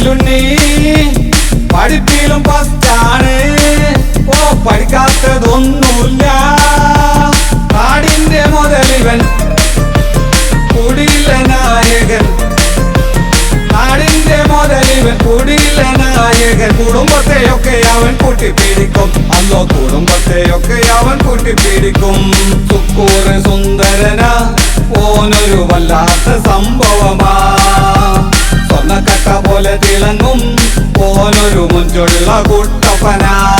അഖിലുണ്ണി പഠിപ്പിലും ഫസ്റ്റാണ്. ഓ പഠിക്കാത്തതൊന്നുമില്ല. നാടിന്റെ മുതലിവൻ കുടിയിലെ നായകൻ. നാടിന്റെ മുതലിവൻ കുടിയിലെ നായകൻ. കുടുംബത്തെയൊക്കെ അവൻ കൂട്ടിപ്പിടിക്കും. അല്ലോ കുടുംബത്തെയൊക്കെ അവൻ കൂട്ടിപ്പിടിക്കും. സുക്കൂറ് സുന്ദരനാ, ഓനൊരു വല്ലാത്ത സംഭവമാ. സ്വർണ്ണക്കട്ട പോലെ തിളങ്ങും ഓനൊരു മുഞ്ചുള്ള കുട്ടപ്പനാ.